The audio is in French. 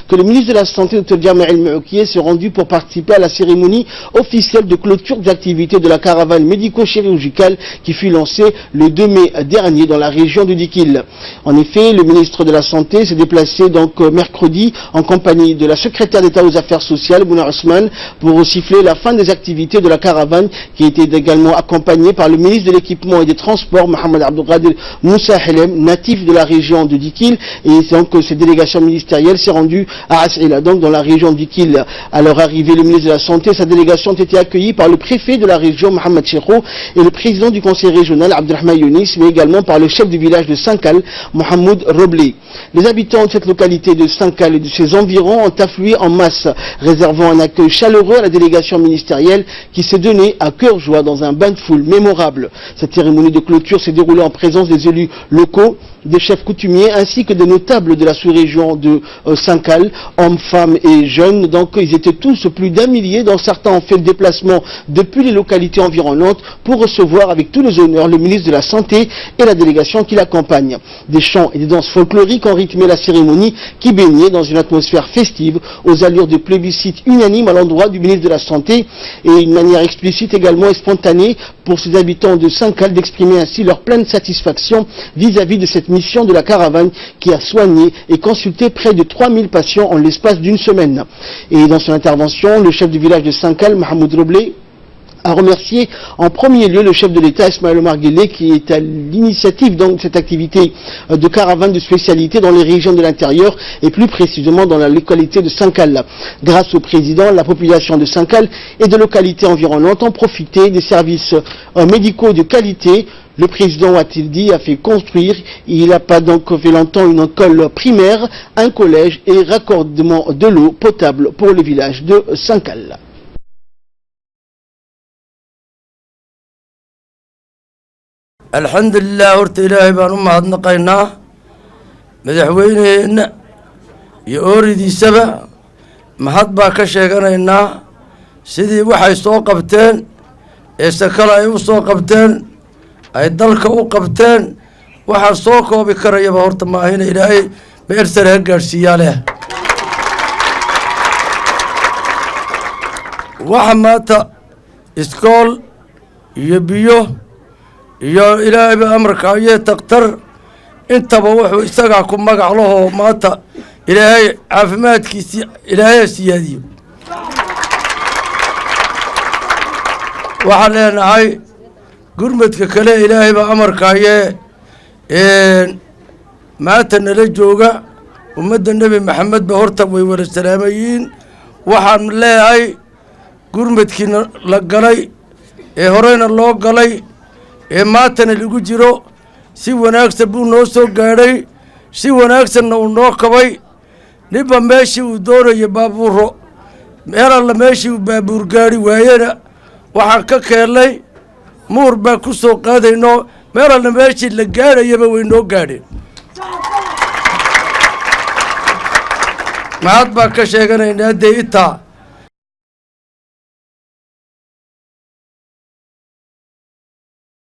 que le ministre de la Santé, Dr Jama El-Maoukié, s'est rendu pour participer à la cérémonie officielle de clôture des activités de la caravane médico-chirurgicale qui fut lancée le 2 mai dernier dans la région de Dikil. En effet, le ministre de la Santé s'est déplacé donc mercredi en compagnie de la secrétaire d'État aux Affaires sociales, Bouna Ousmane, pour siffler la fin des activités de la caravane qui était également accompagnée par le ministre de l'Équipement et des Transports, Mohamed Abdelkader Moussa Helem, natif de la région de Dikil, et donc cette délégation ministérielle s'est rendue à As'ila, donc dans la région de Dikil. À leur arrivée, le ministre de la Santé et sa délégation ont été accueillis par le préfet de la région, Mohamed Chekho, et le président du conseil régional, Abdelrahman Younis, mais également par le chef du village de Sankal, Mohamed Roblé. Les habitants de cette localité de Sankal et de ses environs ont afflué en masse, réservant un accueil chaleureux à la délégation ministérielle qui s'est donnée à cœur joie dans un bain de foule mémorable. Cette cérémonie de clôture s'est déroulée en présence des élus locaux, des chefs coutumiers ainsi que des notables de la sous-région de Sankal, hommes, femmes et jeunes. Donc ils étaient tous plus d'1 millier, dont certains ont fait le déplacement depuis les localités environnantes pour recevoir avec tous les honneurs le ministre de la Santé et la délégation qui l'accompagne. Des chants et des danses folkloriques ont rythmé la cérémonie qui baignait dans une atmosphère festive aux allures de plébiscite unanime à l'endroit du ministre de la Santé et une manière explicite également et spontanée pour ces habitants de Sankal d'exprimer ainsi leur pleine satisfaction vis-à-vis de cette mission de la caravane qui a soigné et consulté près de 3000 patients en l'espace d'une semaine. Et dans son intervention, le chef du village de Sankal, Mohamed Roblé, a remercié en premier lieu le chef de l'État, Ismaël Omar Guelleh, qui est à l'initiative donc de cette activité de caravane de spécialité dans les régions de l'intérieur et plus précisément dans la localité de Sankal. Grâce au président, la population de Sankal et de localités environnantes ont profité des services médicaux de qualité. Le président, a-t-il dit, a fait construire, il n'a pas donc fait longtemps, une école primaire, un collège et raccordement de l'eau potable pour le village de Sankal. Alhamdulillah, horta ilaahay baan u mahadnaqaynaa madaxweyneheenna iyo ooridiisaba mahad baa ka sheeganaynaa sidii waxay soo qabteen ee sakala ay u soo qabteen ay dalka u qabteen waxaan soo koobi karayaba horta maahina ilaahay meel sare ha gaadhsiiyaa leh waxa maanta iskool iyo biyo iyo ilaahayba amarka ayee takhtar intaba wuxuu isagaa ku magac lahoo maanta ilaahay caafimaadkiisii ilaahay siyaadiyo waxaan leenahay gurmadka kale ilaahayba amarka ayee maanta nala jooga ummadda nebi maxamed ba horta way wada salaamayiin waxaan leeyahay gurmadkiina la galay ee horeyna loo galay ee maantana lagu jiro si wanaagsan buu noo soo gaadhay si wanaagsanna uu noo kabay ninba meeshii uu doonayo baabuuro meel alla meeshii uu baabuur gaadhi waayena waxaan ka keennay muur baa ku soo qaadayno meel alla meeshii la gaadhayaba way noo gaadheen mahad baa ka sheeganaynaa dee itaa